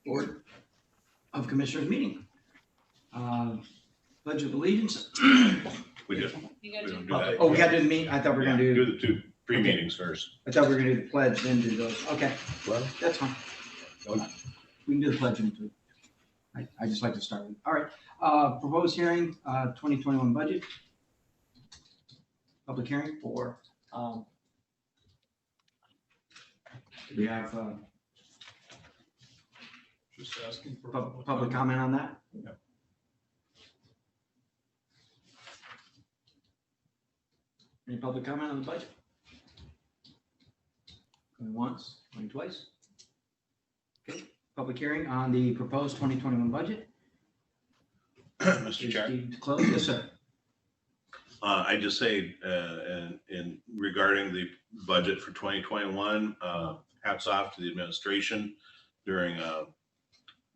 Board of Commissioners meeting. Pledge of Allegiance. We did. You gotta do do that. Oh, we got to do the meeting. I thought we were going to do. the two pre-meetings first. I thought we were going to do the pledge, then do those. Okay, Well, that's fine. We can do the pledge in between. I just like to start with. All right. Proposed hearing, 2021 budget. Public hearing for. Do we have just asking for public comment on that? Yeah. Any public comment on the budget? Going once, going twice? Okay, public hearing on the proposed 2021 budget. Mr. Chair, To close, yes, sir. I just say, in regarding the budget for 2021, hats off to the administration during,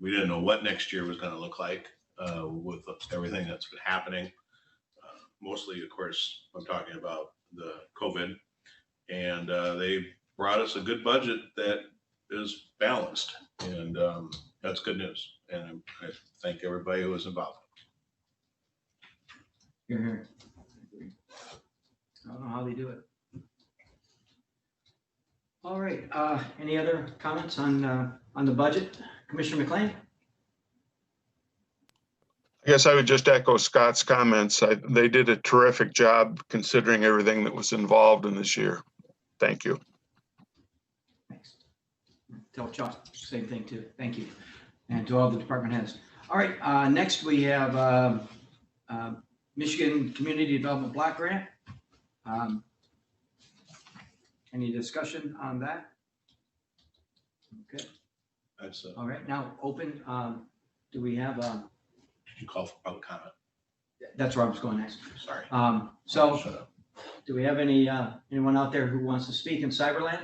we didn't know what next year was going to look like with everything that's been happening. Mostly, of course, I'm talking about the COVID, and they brought us a good budget that is balanced, and that's good news. And I thank everybody who was involved. Here, here. I don't know how they do it. All right, any other comments on the budget? Commissioner McLean? I guess I would just echo Scott's comments. They did a terrific job considering everything that was involved in this year. Thank you. Thanks. Tell Chuck, same thing too. Thank you. And to all the department heads. All right, next we have Michigan Community Development Block Grant. Any discussion on that? Okay, That's all right, now open, do we have, you call for public comment. that's where I was going next. Sorry. So Shut up. do we have anyone out there who wants to speak in Cyberland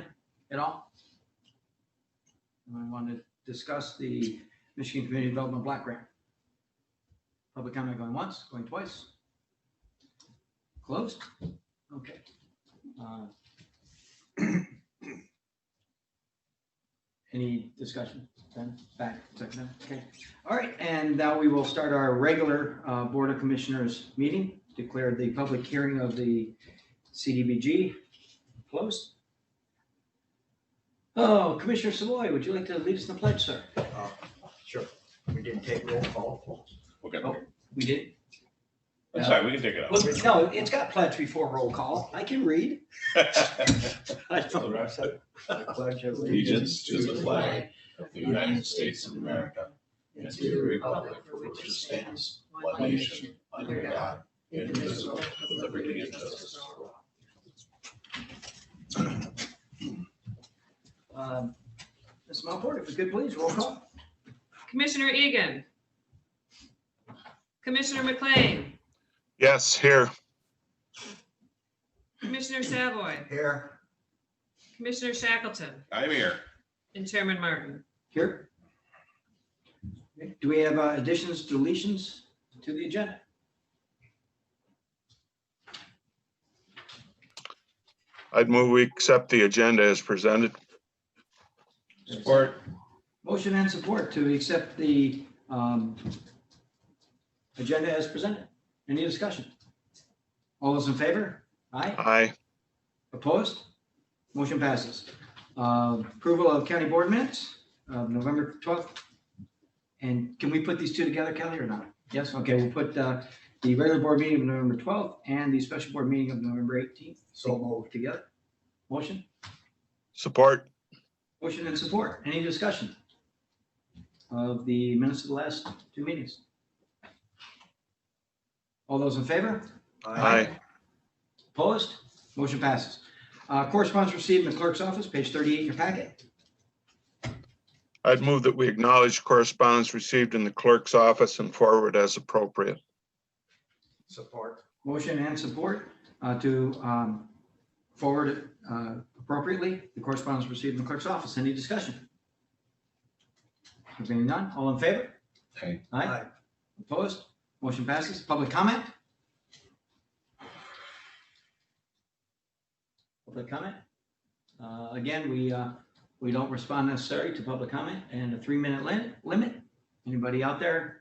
at all? I want to discuss the Michigan Community Development Block Grant. Public comment going once, going twice. Closed? Okay. Any discussion? Then back, second, okay. All right, and now we will start our regular Board of Commissioners meeting. Declare the public hearing of the CDBG closed. Oh, Commissioner Savoy, would you like to lead us in the pledge, sir? Sure. We didn't take roll call. Okay. Oh, we did? That's fine. We can take it Well, out. no, it's got pledge before roll call. I can read. I don't- I pledge Allegiance to the flag of the United States of America and to the republic for which it stands, one nation, under God, indivisible, with liberty and justice for all. Ms. Melford, if we could please, roll call. Commissioner Egan. Commissioner McLean. Yes, here. Commissioner Savoy. Here. Commissioner Shackleton. I'm here. And Chairman Martin. Here. Okay, do we have additions, deletions to the agenda? I'd move we accept the agenda as presented. Support. Motion and support to accept the agenda as presented. Any discussion? All those in favor? Aye. Aye. Opposed? Motion passes. Approval of county board minutes of November 12th. And can we put these two together, Kelly, or not? Yes, okay, we'll put the regular board meeting of November 12th and the special board meeting of November 18th. So moved together. Motion? Support. Motion and support. Any discussion of the minutes of the last two meetings? All those in favor? Aye. Opposed? Motion passes. Correspondence received in the clerk's office, page 38 in your packet. I'd move that we acknowledge correspondence received in the clerk's office and forward as appropriate. Support. Motion and support to forward appropriately the correspondence received in the clerk's office. Any discussion? There being none, all in favor? Aye. Aye. Opposed? Motion passes. Public comment? Public comment? Again, we don't respond necessarily to public comment and a 3-minute limit. Anybody out there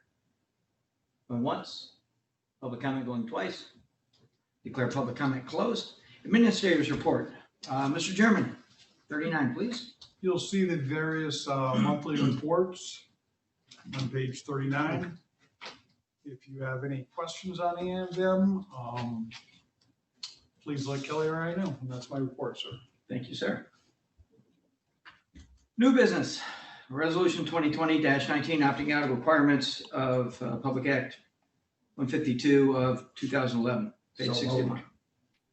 going once? Public comment going twice? Declare public comment closed. Administrators report. Mr. German, 39, please. You'll see the various monthly reports on page 39. If you have any questions on any of them, please let Kelly or I know. And that's my report, sir. Thank you, sir. New business, resolution 2020-19 opting out of requirements of Public Act 152 of 2011, page So 61. moved.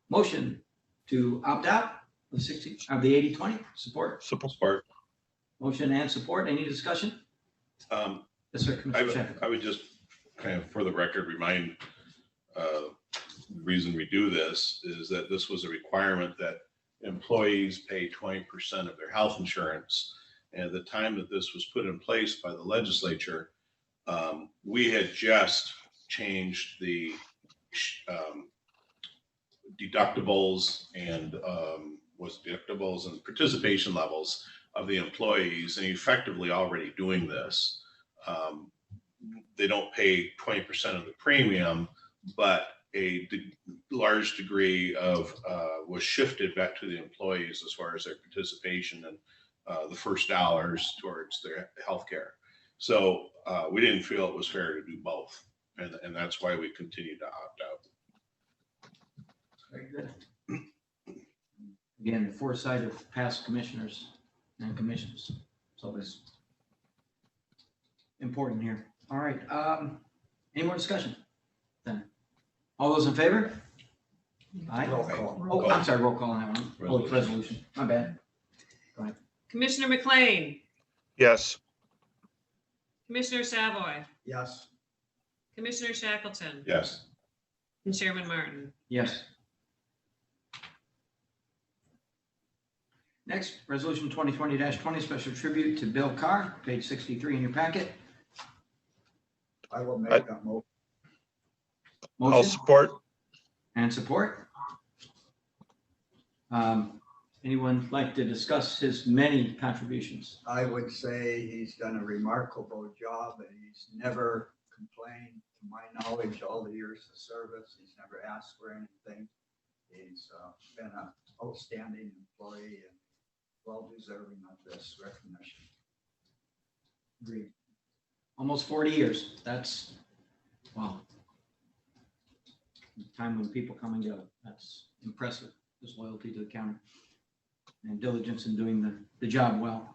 Motion to opt out of the 80-20, support. Support. Motion and support. Any discussion? Um, Yes, sir, Commissioner Sheffield. I would just kind of, for the record, remind, the reason we do this is that this was a requirement that employees pay 20% of their health insurance. And at the time that this was put in place by the legislature, we had just changed the deductibles and participation levels of the employees, and effectively already doing this. They don't pay 20% of the premium, but a large degree of was shifted back to the employees as far as their participation and the first dollars towards their health care. So we didn't feel it was fair to do both. And that's why we continue to opt out. Very good. Again, the foresight of past commissioners and commissions. It's always important here. All right. Any more discussion? Then, all those in favor? Aye. Roll call. Oh, I'm sorry, roll call on that one. Oh, it's resolution. My bad. Commissioner McLean, Yes. Commissioner Savoy, Yes. Commissioner Shackleton, Yes. and Chairman Martin. Yes. Next, resolution 2020-20, special tribute to Bill Carr, page 63 in your packet. I will make that motion. I'll Motion support. and support. Anyone like to discuss his many contributions? I would say he's done a remarkable job and he's never complained, to my knowledge, all the years of service. He's never asked for anything. He's been an outstanding employee and well deserving of this recognition. Agreed. Almost 40 years. That's, wow. Time when people come and go. That's impressive. His loyalty to the county and diligence in doing the job well.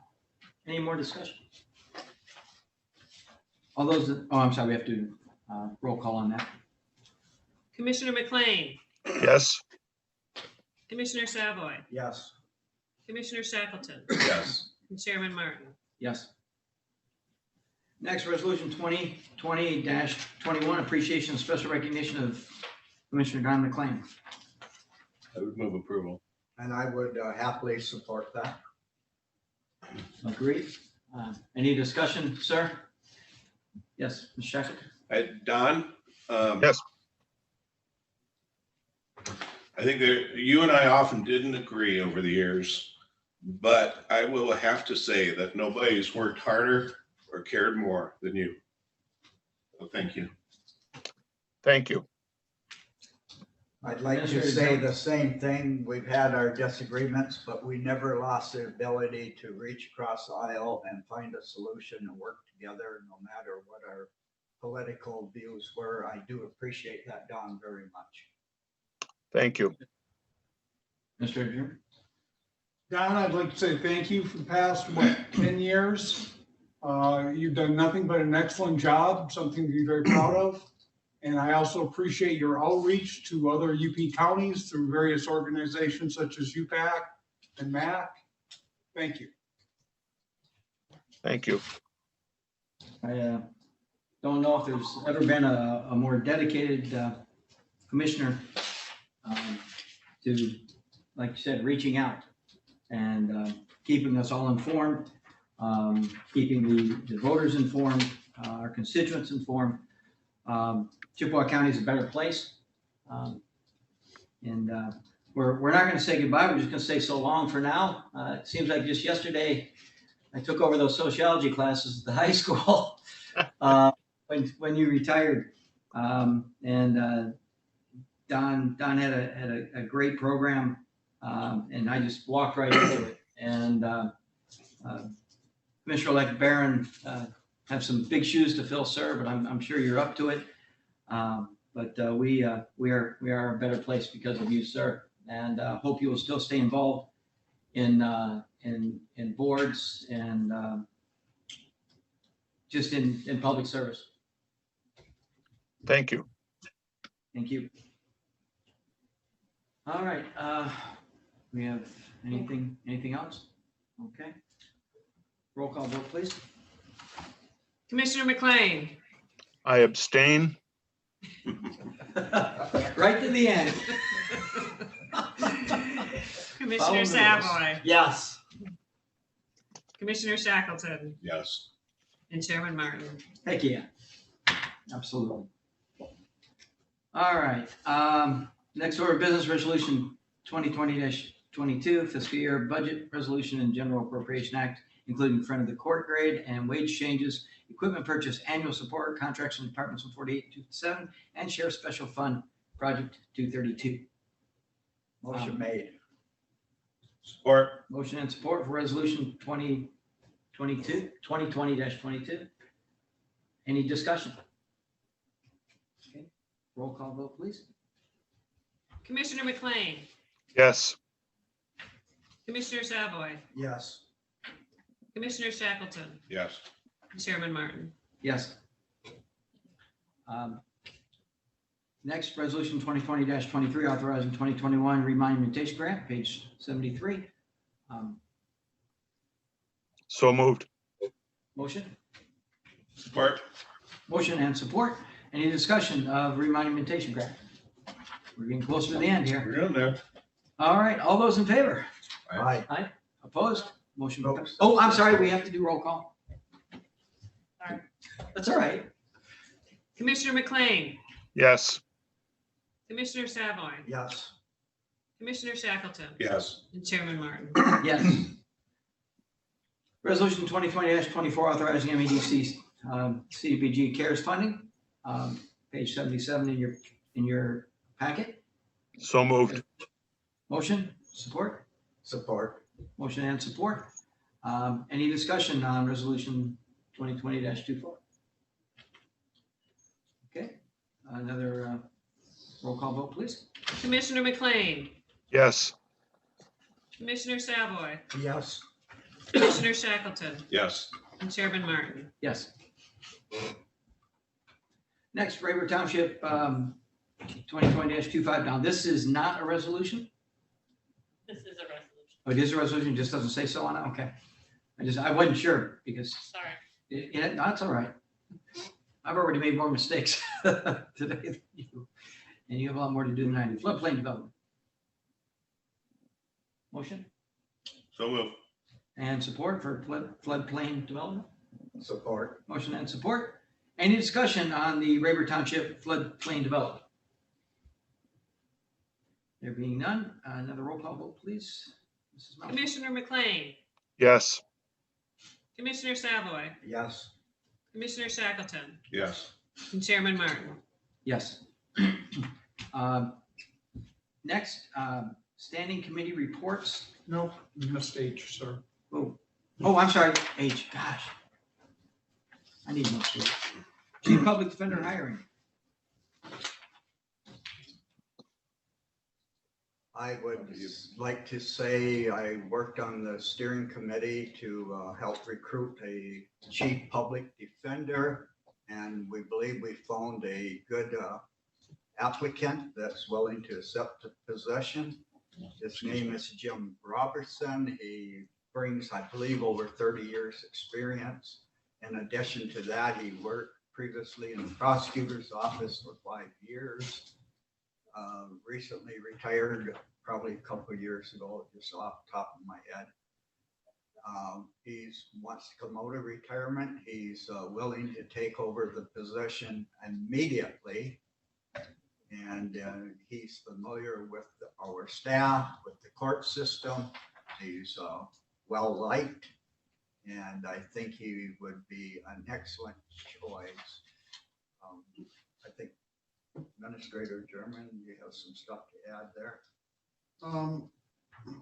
Any more discussion? All those, oh, I'm sorry, we have to roll call on that. Commissioner McLean, Yes. Commissioner Savoy, Yes. Commissioner Shackleton, Yes. and Chairman Martin. Yes. Next, resolution 2020-21, appreciation and special recognition of Commissioner Don McLean. I would move approval. And I would happily support that. Agreed. Any discussion, sir? Yes, Ms. Shackleton? Don? Yes. I think that you and I often didn't agree over the years, but I will have to say that nobody's worked harder or cared more than you. So thank you. Thank you. I'd like to say the same thing. We've had our disagreements, but we never lost the ability to reach across the aisle and find a solution and work together, no matter what our political views were. I do appreciate that, Don, very much. Thank you. Mr. Adjourn? Don, I'd like to say thank you for the past, 10 years. You've done nothing but an excellent job, something to be very proud of. And I also appreciate your outreach to other UP counties through various organizations such as UPAC and MAC. Thank you. Thank you. I don't know if there's ever been a more dedicated commissioner to, like you said, reaching out and keeping us all informed, keeping the voters informed, our constituents informed. Chippewa County is a better place. And we're not gonna say goodbye, we're just gonna say so long for now. It seems like just yesterday, I took over those sociology classes at the high school, when you retired. Don had a great program, and I just walked right into it. And Commissioner-elect Barron, have some big shoes to fill, sir, but I'm sure you're up to it. But we are a better place because of you, sir, and hope you will still stay involved in boards and just in public service. Thank you. Thank you. All right, we have anything else? Okay. Roll call vote, please. Commissioner McLean, I abstain. Right to the end. Commissioner Follow the rules. Savoy, Yes. Commissioner Shackleton, Yes. and Chairman Martin. Heck yeah. Absolutely. All right, next order of business, resolution 2020-22, fiscal year budget resolution and general appropriation act, including front of the court grade and wage changes, equipment purchase, annual support, contracts and departments 148 and 257, and sheriff special fund project 232. Motion made. Support. Motion and support for resolution 2020-22. Any discussion? Okay, roll call vote, please. Commissioner McLean, Yes. Commissioner Savoy, Yes. Commissioner Shackleton, Yes. and Chairman Martin. Yes. Next, resolution 2020-23, authorizing 2021 remonumentation grant, page 73. So moved. Motion? Support. Motion and support. Any discussion of remonumentation grant? We're getting closer to the end here. We're in there. All right, all those in favor? Aye. Opposed? Motion. Oops. Oh, I'm sorry, we have to do roll call. Sorry. That's all right. Commissioner McLean, Yes. Commissioner Savoy, Yes. Commissioner Shackleton, Yes. and Chairman Martin. Yes. Resolution 2020-24, authorizing MEDC CDBG CARES funding, page 77 in your packet. So moved. Motion, support, Support. motion and support. Any discussion on resolution 2020-24? Okay, another roll call vote, please. Commissioner McLean, Yes. Commissioner Savoy, Yes. Commissioner Shackleton, Yes. and Chairman Martin. Yes. Next, Rayburn Township 2020-25. Now, this is not a resolution? This is a resolution. Oh, it is a resolution, it just doesn't say so on it? Okay. I wasn't sure because, Sorry. that's all right. I've already made more mistakes today than you, and you have a lot more to do than I do. Floodplain development. Motion So move. and support for floodplain development? Support. Motion and support. Any discussion on the Rayburn Township floodplain development? There being none, another roll call vote, please. Mrs. Mount. Commissioner McLean, Yes. Commissioner Savoy, Yes. Commissioner Shackleton, Yes. and Chairman Martin. Yes. Next, standing committee reports. Nope, you missed H, sir. Oh, I'm sorry, H, gosh. I need more. Chief Public Defender hiring. I would like to say I worked on the steering committee to help recruit a chief public defender. And we believe we found a good applicant that's willing to accept the position. His name is Jim Robertson. He brings, I believe, over 30 years experience. In addition to that, he worked previously in the prosecutor's office for 5 years. Recently retired, probably a couple of years ago, just off the top of my head. He wants to come out of retirement. He's willing to take over the position immediately. And he's familiar with our staff, with the court system. He's well-liked, and I think he would be an excellent choice. I think Administrator German, you have some stuff to add there.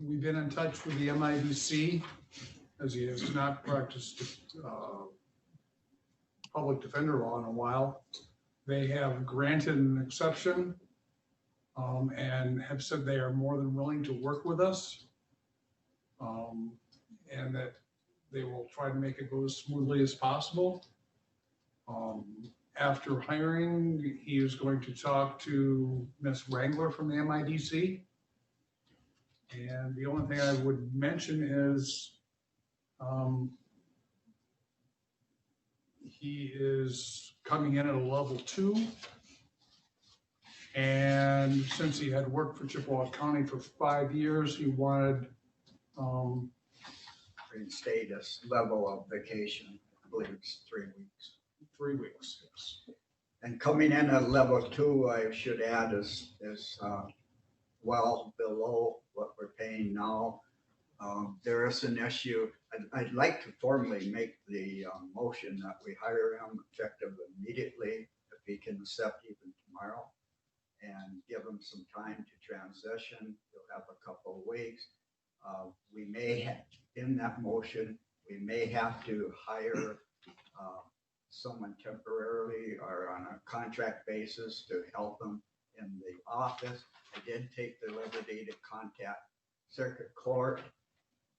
We've been in touch with the MIDC, as he has not practiced public defender law in a while. They have granted an exception and have said they are more than willing to work with us, and that they will try to make it go as smoothly as possible. After hiring, he is going to talk to Ms. Wrangler from the MIDC. And the only thing I would mention is he is coming in at a level 2. And since he had worked for Chippewa County for 5 years, he wanted Reinstate this level of vacation. I believe it's 3 weeks. 3 weeks. Yes. And coming in at level 2, I should add, is well below what we're paying now. There is an issue. I'd like to formally make the motion that we hire him effective immediately, if he can accept even tomorrow, and give him some time to transition. He'll have a couple of weeks. We may have, in that motion, we may have to hire someone temporarily or on a contract basis to help them in the office. I did take the liberty to contact Circuit Court,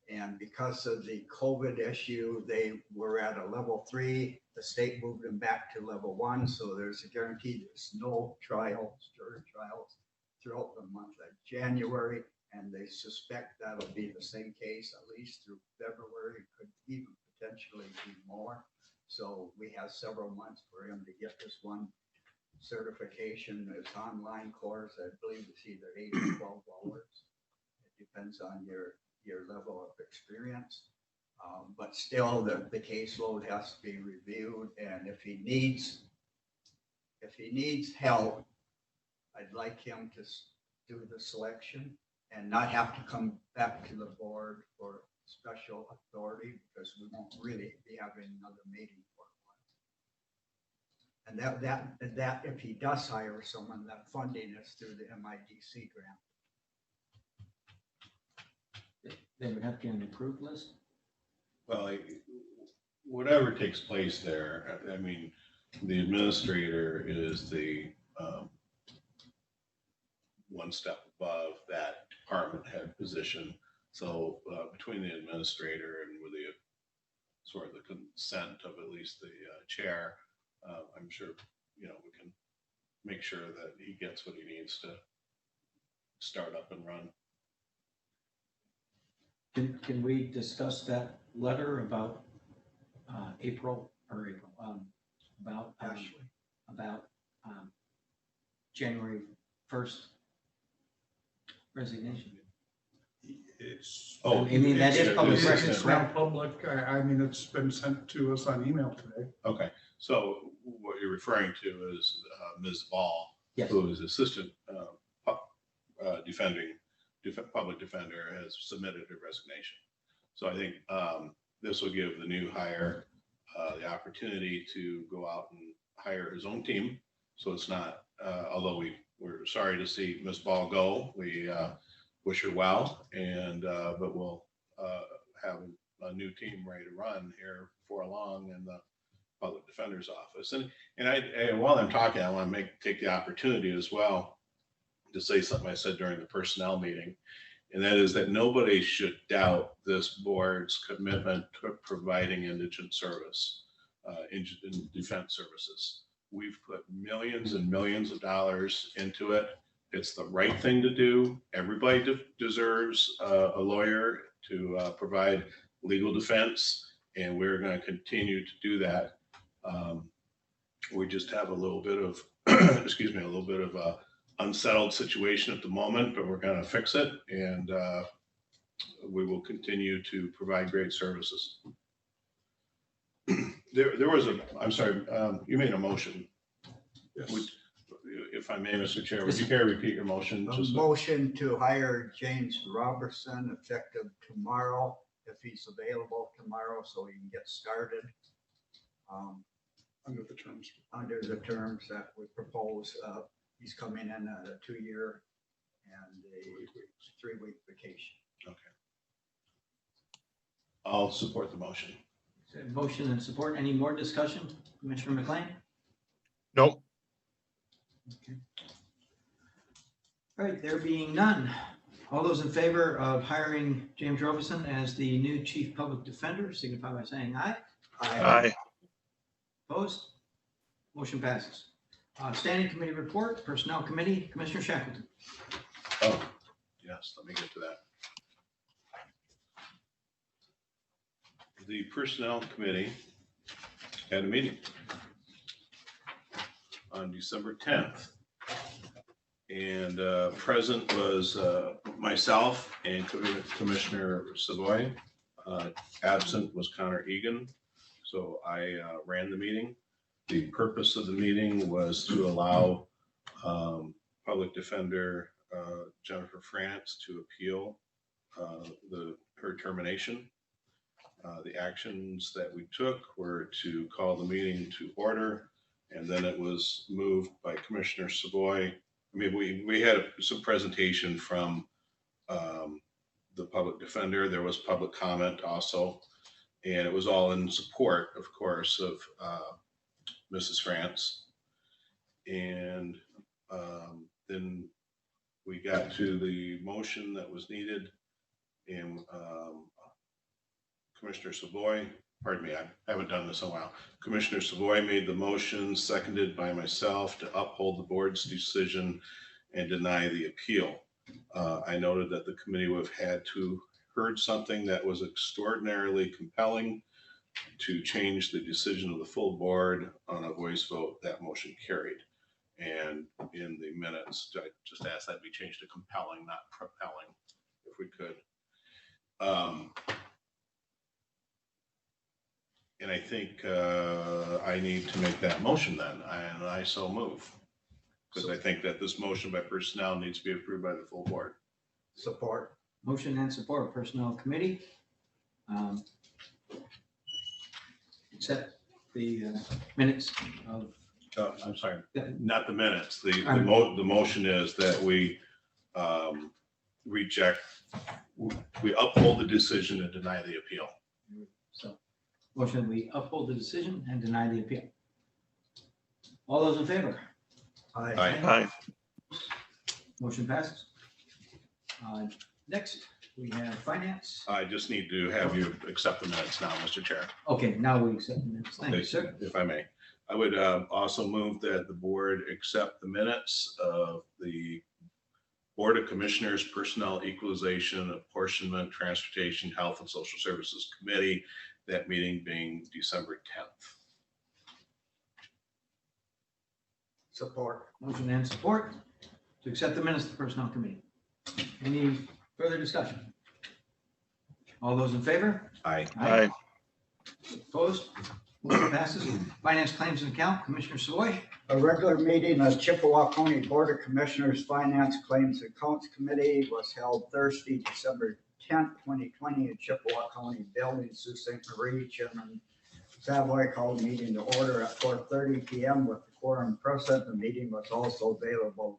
and because of the COVID issue, they were at a level 3. The state moved them back to level 1, so there's a guarantee there's no trials, jury trials throughout the month of January, and they suspect that'll be the same case at least through February, could even potentially be more. So we have several months for him to get this one certification. It's online course. I believe it's either 8 or 12 hours. It depends on your level of experience. But still, the caseload has to be reviewed, and if he needs help, I'd like him to do the selection and not have to come back to the board for special authority, because we won't really be having another meeting for a while. And that if he does hire someone, that funding is through the MIDC grant. They would have to get an approved list? Well, whatever takes place there, I mean, the administrator is the one step above that department head position. So between the administrator and with the sort of the consent of at least the chair, I'm sure, we can make sure that he gets what he needs to start up and run. Can we discuss that letter about about January 1st resignation? It's. Oh, I mean, that is public record, It's correct? not public. I mean, it's been sent to us on email today. Okay, so what you're referring to is Ms. Ball, Yes. who is assistant public defender, has submitted a resignation. So I think this will give the new hire the opportunity to go out and hire his own team. So it's not, although we're sorry to see Ms. Ball go, we wish her well, and but we'll have a new team ready to run here before long in the public defender's office. And I while I'm talking, I want to take the opportunity as well to say something I said during the personnel meeting, and that is that nobody should doubt this board's commitment to providing indigent service, in defense services. We've put millions and millions of dollars into it. It's the right thing to do. Everybody deserves a lawyer to provide legal defense, and we're going to continue to do that. We just have a little bit of, excuse me, a little bit of a unsettled situation at the moment, but we're going to fix it, and we will continue to provide great services. There was I'm sorry, you made a motion. Yes. If I may, Mr. Chair, would you care to repeat your motion? A Just so- motion to hire James Robertson effective tomorrow, if he's available tomorrow, so he can get started. Under the terms. Under the terms that we propose, he's coming in at a 2-year and a 3-week vacation. Okay. I'll support the motion. So motion and support. Any more discussion? Commissioner McLean? Nope. All right, there being none. All those in favor of hiring James Robeson as the new Chief Public Defender signify by saying aye. Aye. Opposed? Motion passes. Standing Committee Report, Personnel Committee, Commissioner Shackleton. Oh, yes, let me get to that. The Personnel Committee had a meeting on December 10th. And present was myself and Commissioner Savoy. Absent was Connor Egan. So I ran the meeting. The purpose of the meeting was to allow Public Defender Jennifer France to appeal her termination. The actions that we took were to call the meeting to order, and then it was moved by Commissioner Savoy. I mean, we had some presentation from the Public Defender. There was public comment also, and it was all in support, of course, of Mrs. France. And then we got to the motion that was needed, and Commissioner Savoy, pardon me, I haven't done this in a while. Commissioner Savoy made the motion, seconded by myself, to uphold the board's decision and deny the appeal. I noted that the committee would have had to heard something that was extraordinarily compelling to change the decision of the full board. On a voice vote, that motion carried. And in the minutes, I just asked that be changed to compelling, not propelling, if we could. And I think I need to make that motion then, and I so move. Because I think that this motion by personnel needs to be approved by the full board. Support. Motion and support, Personnel Committee. Accept the minutes of, I'm sorry, Yeah. not the minutes. The I'm- motion is that we reject, we uphold the decision and deny the appeal. so, motion, we uphold the decision and deny the appeal. All those in favor? Aye. Aye. Motion passes. Next, we have Finance. I just need to have you accept the minutes now, Mr. Chair. Okay, now we accept the minutes. Thank you, sir. If I may. I would also move that the board accept the minutes of the Board of Commissioners Personnel Equalization, Apportionment, Transportation, Health, and Social Services Committee, that meeting being December 10th. Support. Motion and support to accept the minutes of the Personnel Committee. Any further discussion? All those in favor? Aye. Aye. Opposed? Motion passes. Finance Claims and Account, Commissioner Savoy. A regular meeting of Chippewa County Board of Commissioners Finance Claims and Accounts Committee was held Thursday, December 10th, 2020 in Chippewa County Building, Sault Ste. Marie. Chairman Savoy called the meeting to order at 4:30 p.m. with the quorum present. The meeting was also available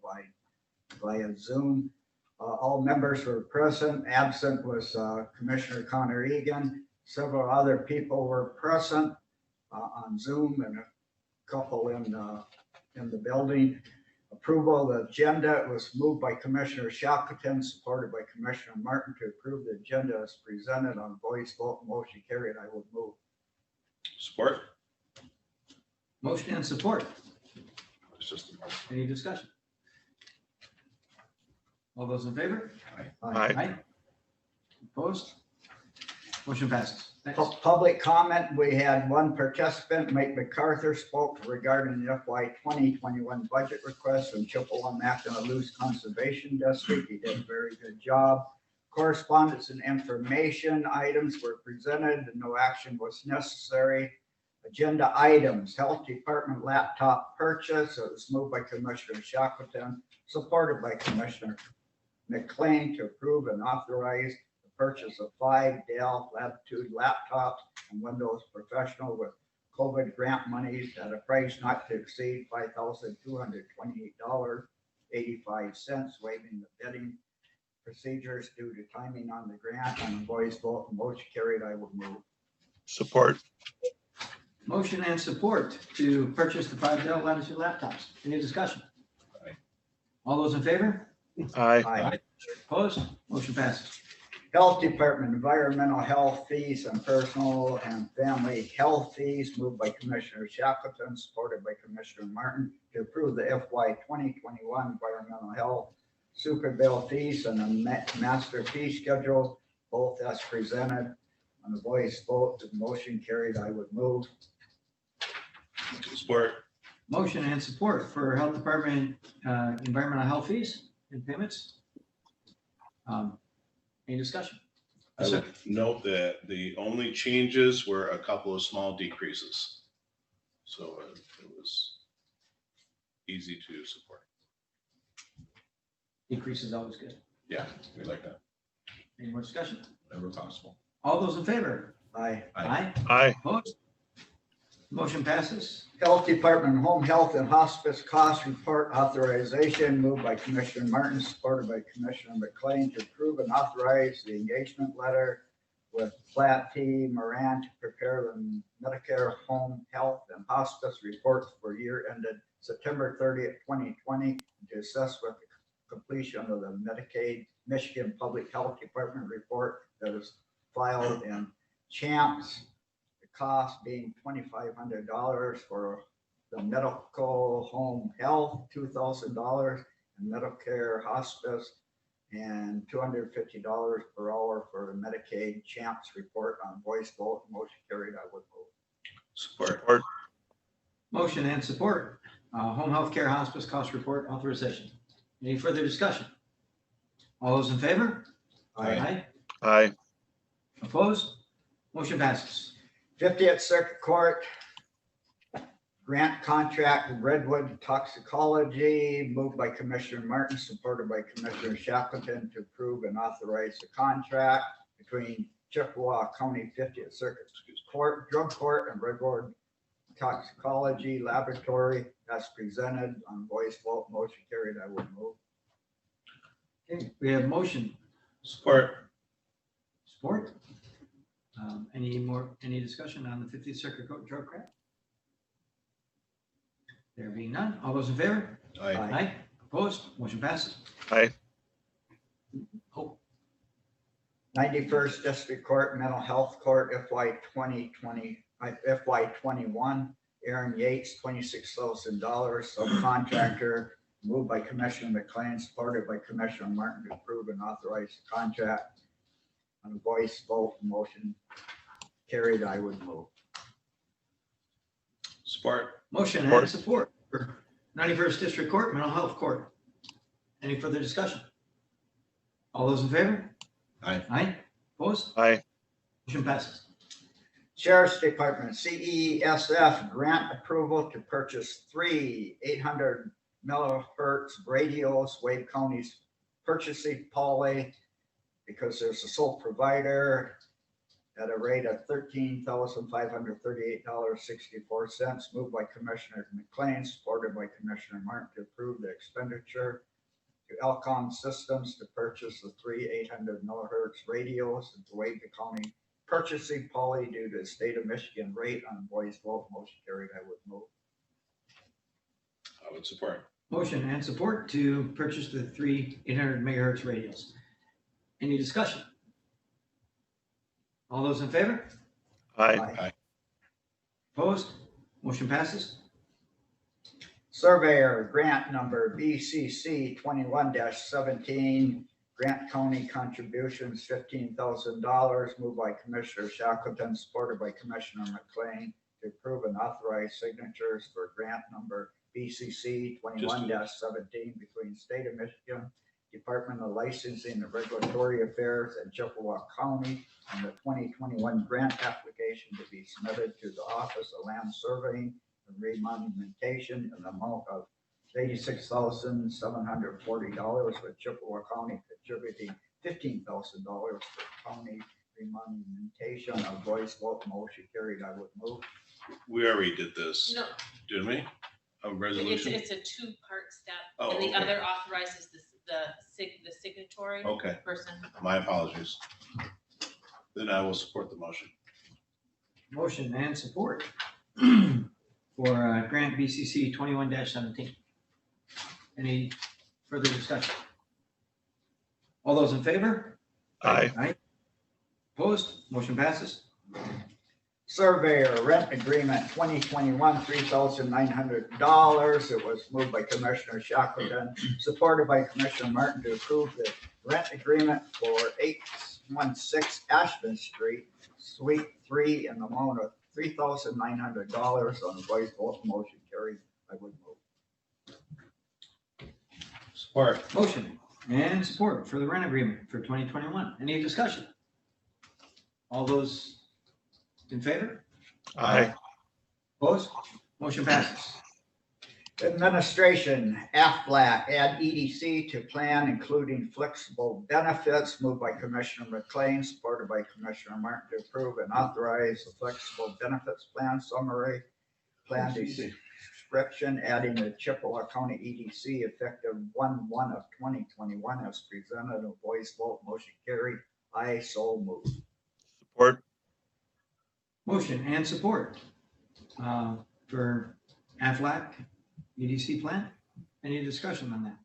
via Zoom. All members were present. Absent was Commissioner Connor Egan. Several other people were present on Zoom and a couple in the building. Approval of the agenda was moved by Commissioner Shackleton, supported by Commissioner Martin, to approve the agenda as presented on voice vote. Motion carried. I would move. Support? Motion and support. It's just a motion. Any discussion? All those in favor? Aye. Opposed? Motion passes. Thanks. Public comment, we had one participant, Mike MacArthur, spoke regarding the FY 2021 budget request from Chippewa Mackinac Conservation District. He did a very good job. Correspondence and information items were presented and no action was necessary. Agenda items, Health Department laptop purchase. It was moved by Commissioner Shackleton, supported by Commissioner McLean to approve and authorize the purchase of 5 Dell Latitude laptops and Windows Professional with COVID grant monies at a price not to exceed $5,228.85, waiving the bidding procedures due to timing on the grant. On the voice vote, motion carried, I will move. Support. Motion and support to purchase the 5 Dell Latitude laptops. Any discussion? Aye. All those in favor? Aye. Aye. Opposed? Motion passes. Health Department environmental health fees and personal and family health fees, moved by Commissioner Shackleton, supported by Commissioner Martin, to approve the FY 2021 environmental health super bill fees and a master fee schedule, both as presented. On the voice vote, the motion carried, I would move. Support. Motion and support for Health Department environmental health fees and payments. Any discussion? I would note that the only changes were a couple of small decreases. So it was easy to support. Decrease is always good. Yeah, we like that. Any more discussion? Whenever possible. All those in favor? Aye. Aye. Aye. Opposed? Motion passes. Health Department Home Health and Hospice Cost Report Authorization, moved by Commissioner Martin, supported by Commissioner McLean, to approve and authorize the engagement letter with Platt T. Moran to prepare the Medicare Home Health and Hospice reports for year ended September 30th, 2020, to assess with the completion of the Medicaid Michigan Public Health Department report that is filed in Champs. Cost being $2,500 for the medical home health, $2,000, and Medicare hospice, and $250 per hour for the Medicaid Champs report. On voice vote, motion carried, I would vote. Support. Support. Motion and support. Home health care hospice cost report authorization. Any further discussion? All those in favor? Aye. Aye. Opposed? Motion passes. 50th Circuit Court grant contract with Redwood Toxicology, moved by Commissioner Martin, supported by Commissioner Shackleton, to approve and authorize the contract between Chippewa County 50th Circuit Court, Drug Court, and Redwood Toxicology Laboratory as presented. On voice vote, motion carried, I will move. Okay, we have motion. Support. Support. Any discussion on the 50th Circuit Court drug grant? There being none, all those in favor? Aye. Aye. Opposed? Motion passes. Aye. Hope. 91st District Court Mental Health Court FY 21, Aaron Yates, $26,000 subcontractor, moved by Commissioner McLean, supported by Commissioner Martin, to approve and authorize the contract. On a voice vote, motion carried, I would move. Support. Motion and support for 91st District Court Mental Health Court. Any further discussion? All those in favor? Aye. Aye. Opposed? Aye. Motion passes. Sheriff's Department, CESF grant approval to purchase 3 800 millihertz radios, Wade County's purchasing Poly, because there's a sole provider at a rate of $13,538.64, moved by Commissioner McLean, supported by Commissioner Martin, to approve the expenditure to Elcon Systems to purchase the 3 800 millihertz radios and to Wade County purchasing Poly due to the state of Michigan rate. On voice vote, motion carried, I would move. I would support. Motion and support to purchase the 3 800 megahertz radios. Any discussion? All those in favor? Aye. Opposed? Motion passes. Surveyor grant number BCC 21-17, Grant County contributions $15,000, moved by Commissioner Shackleton, supported by Commissioner McLean, to approve and authorize signatures for grant number BCC 21-17 between State of Michigan Department of Licensing and Regulatory Affairs in Chippewa County on the 2021 grant application to be submitted to the Office of Land Surveying and Remonumentation in the amount of $86,740, with Chippewa County contributing $15,000 for county remonumentation. A voice vote, motion carried. I would move. We already did this, No, didn't we? A resolution? It's a two-part step, Oh, and the okay. other authorizes the signatory Okay, person. my apologies. Then I will support the motion. Motion and support for grant BCC 21-17. Any further discussion? All those in favor? Aye. Opposed? Motion passes. Surveyor rent agreement 2021, $3,900. It was moved by Commissioner Shackleton, supported by Commissioner Martin to approve the rent agreement for 816 Ashland Street, Suite 3, in the amount of $3,900. On a voice vote, motion carried. I would move. Support. Motion and support for the rent agreement for 2021. Any discussion? All those in favor? Aye. Opposed? Motion passes. Administration, AFLAC, add EDC to plan, including flexible benefits, moved by Commissioner McLean, supported by Commissioner Martin to approve and authorize the flexible benefits plan summary, plan description, adding the Chippewa County EDC effective 1/1/2021 as presented. A voice vote, motion carried. I so move. Support. Motion and support for AFLAC EDC plan. Any discussion on that?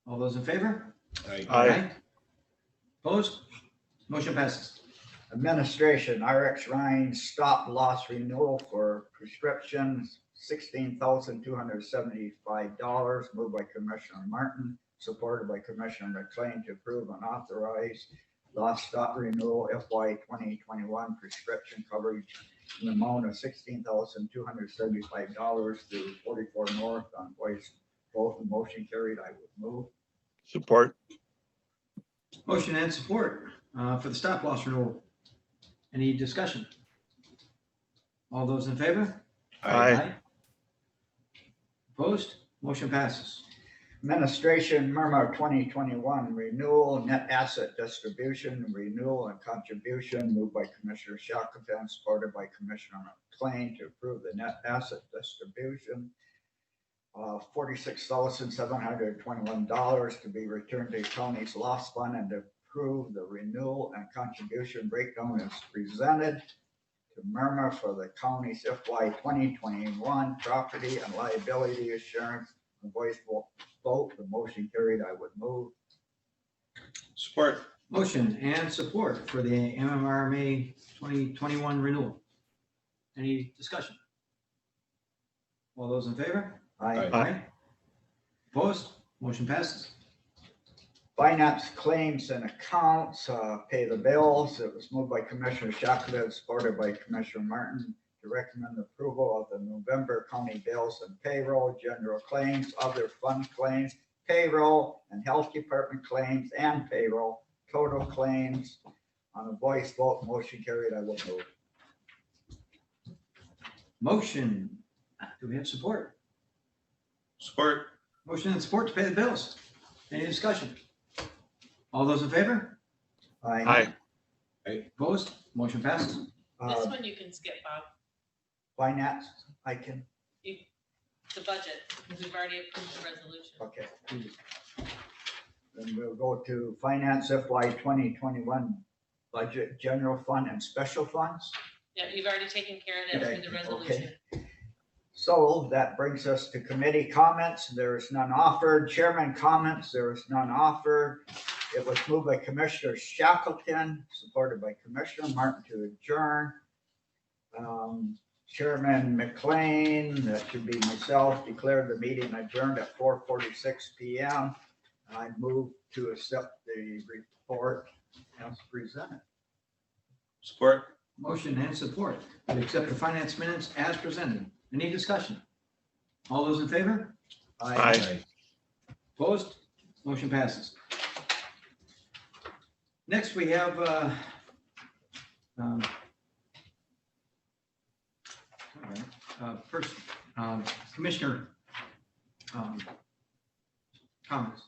All those in favor? Aye. Opposed? Motion passes. Administration, RX Rhine stop loss renewal for prescriptions, $16,275, moved by Commissioner Martin, supported by Commissioner McLean to approve and authorize lost stop renewal FY 2021 prescription coverage in the amount of $16,275 through 44 North on voice vote. The motion carried. I would move. Support. Motion and support for the stop loss renewal. Any discussion? All those in favor? Aye. Opposed? Motion passes. Administration, Murmur 2021 renewal, net asset distribution, renewal and contribution, moved by Commissioner Shackleton, supported by Commissioner McLean to approve the net asset distribution of $46,721 to be returned to the county's loss fund, and to approve the renewal and contribution breakdown as presented to Murmur for the county's FY 2021 property and liability assurance. The voice vote, the motion carried. I would move. Support. Motion and support for the MMRMA 2021 renewal. Any discussion? All those in favor? Aye. Opposed? Motion passes. Finance claims and accounts, pay the bills. It was moved by Commissioner Shackleton, supported by Commissioner Martin, to recommend approval of the November county bills and payroll, general claims, other fund claims, payroll and health department claims, and payroll, total claims. On a voice vote, motion carried. I will move. Motion. Do we have support? Support. Motion and support to pay the bills. Any discussion? All those in favor? Aye. Opposed? Motion passes. This one you can skip, Bob, Finance, I can, the budget, because we've already approved the resolution. okay. Then we'll go to finance FY 2021 budget, general fund and special funds. Yeah, you've already taken care of that through the resolution. So that brings us to committee comments. There is none offered. Chairman comments, there is none offered. It was moved by Commissioner Shackleton, supported by Commissioner Martin to adjourn. Chairman McLean, that should be myself, declared the meeting adjourned at 4:46 PM. I move to accept the report as presented. Support. Motion and support to accept the finance minutes as presented. Any discussion? All those in favor? Aye. Opposed? Motion passes. Next, we have first Commissioner comments.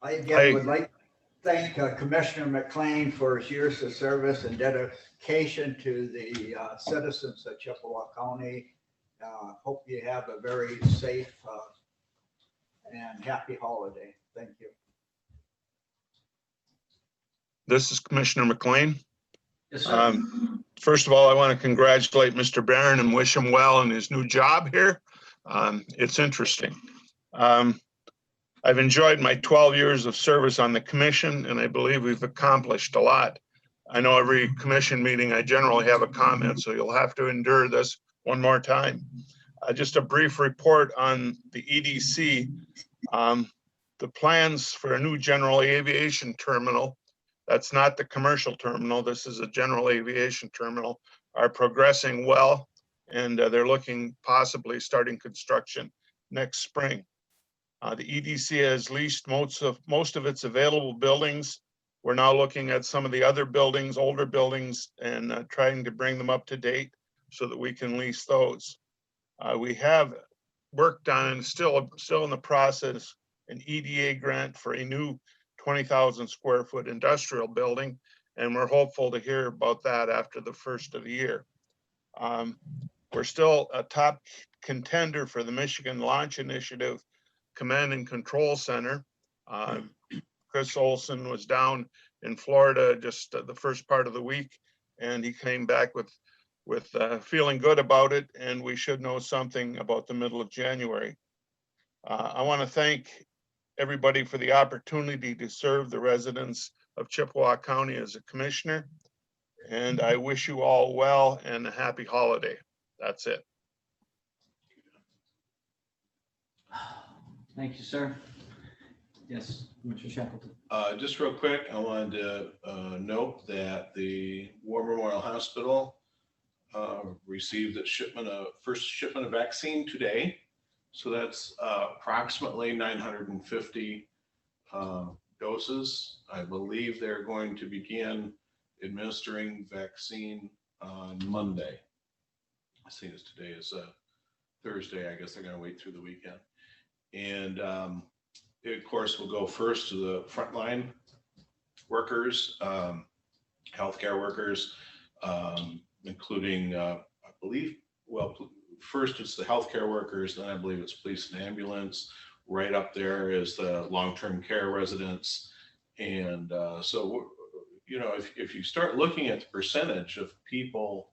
I again would like to thank Commissioner McLean for his years of service and dedication to the citizens of Chippewa County. Hope you have a very safe and happy holiday. Thank you. This is Commissioner McLean. Yes, sir. First of all, I want to congratulate Mr. Barron and wish him well in his new job here. It's interesting. I've enjoyed my 12 years of service on the commission, and I believe we've accomplished a lot. I know every commission meeting, I generally have a comment, so you'll have to endure this one more time. Just a brief report on the EDC. The plans for a new general aviation terminal, that's not the commercial terminal, this is a general aviation terminal, are progressing well, and they're looking possibly starting construction next spring. The EDC has leased most of its available buildings. We're now looking at some of the other buildings, older buildings, and trying to bring them up to date so that we can lease those. We have worked on, still in the process, an EDA grant for a new 20,000 square foot industrial building, and we're hopeful to hear about that after the first of the year. We're still a top contender for the Michigan Launch Initiative Command and Control Center. Chris Olson was down in Florida just the first part of the week, and he came back with feeling good about it, and we should know something about the middle of January. I want to thank everybody for the opportunity to serve the residents of Chippewa County as a commissioner, and I wish you all well and a happy holiday. That's it. Thank you, sir. Yes, Commissioner Shackleton. Just real quick, I wanted to note that the War Memorial Hospital received its first shipment of vaccine today. So that's approximately 950 doses. I believe they're going to begin administering vaccine on Monday. I see this today is Thursday. I guess they're going to wait through the weekend. And it, of course, will go first to the frontline workers, healthcare workers, including, I believe, well, first it's the healthcare workers, then I believe it's police and ambulance. Right up there is the long-term care residents. And so, you know, if you start looking at the percentage of people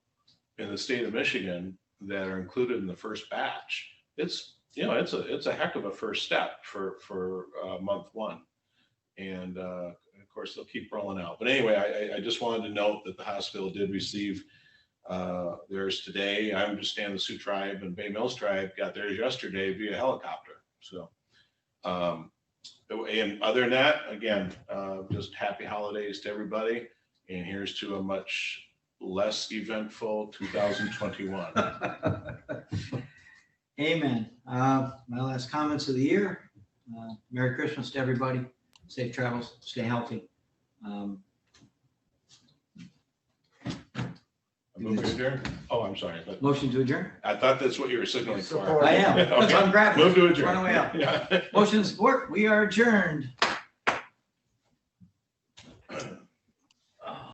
in the state of Michigan that are included in the first batch, it's, you know, it's a heck of a first step for month one. And of course, they'll keep rolling out. But anyway, I just wanted to note that the hospital did receive theirs today. I understand the Sioux Tribe and Bay Mills Tribe got theirs yesterday via helicopter. So, and other than that, again, just happy holidays to everybody. And here's to a much less eventful 2021. Amen. My last comments of the year. Merry Christmas to everybody. Safe travels. Stay healthy. Move to adjourn? Oh, I'm sorry. Motion to adjourn. I thought that's what you were signaling for. I am. That's what I'm grabbing. Move to adjourn. Run away up. Yeah. Motion to support. We are adjourned.